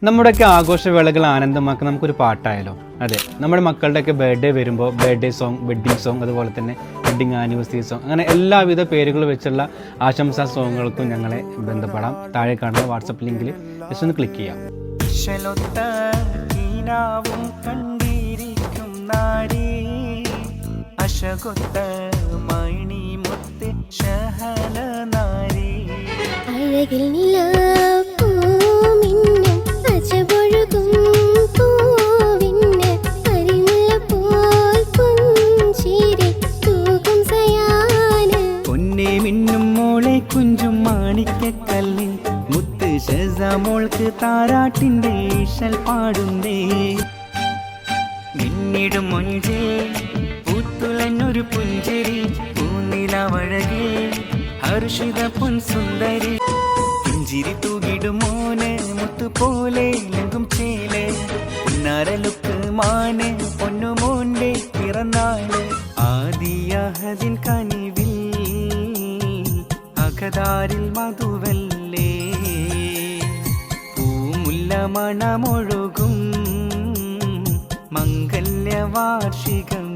നമ്മുടെയൊക്കെ ആഘോഷവേളകൾ ആനന്ദമാക്കാൻ നമുക്കൊരു പാട്ടായാലോ? അതെ, നമ്മുടെ മക്കളുടെയൊക്കെ ബർത്ത്ഡേ വരുമ്പോൾ ബർത്ത്ഡേ സോങ്, വെഡ്ഡിങ് സോങ്, അതുപോലെ തന്നെ വെഡ്ഡിങ് ആനിവേഴ്സറി സോങ്, അങ്ങനെ എല്ലാവിധ പേരുകൾ വെച്ചുള്ള ആശംസാ സോങ്ങുകൾക്കും ഞങ്ങളെ ബന്ധപ്പെടാം. താഴെ കാണുന്ന വാട്സപ്പ് ലിങ്കിൽ ജസ്റ്റ് ഒന്ന് ക്ലിക്ക് ചെയ്യാം. അഴകിൽ നിലാപ്പൂ മിന്നും അജപൊഴുകും പൂവിന് പരിമുല്ലപ്പോൾ പുഞ്ചിരി തൂകും സയാന പൊന്നെ മിന്നും മോളെ കുഞ്ചും മാണിക്കക്കല്ല് മുത്ത് ഷെസമോൾക്ക് താരാട്ടിൻ്റെ ഈശൽ പാടുന്നേ. മിന്നിടും മൊഞ്ചേ പൂത്തുലഞ്ഞൊരു പുഞ്ചിരി പൂനിലവഴകേ ഹർഷിത പൊൻസുന്ദരി പുഞ്ചിരി തൂകിടും മോനെ മുത്തുപോലെ ലെങ്കും ചേലെ പുന്നാരലുക്ക് മാനെ പൊന്നുമോന്റെ പിറന്നാള് ആദിയാഹദിൻ കനിവിൽ അകതാരിൽ മധുവല്ലേ പൂമുല്ല മണമൊഴുകും മംഗല്യ വാർഷികം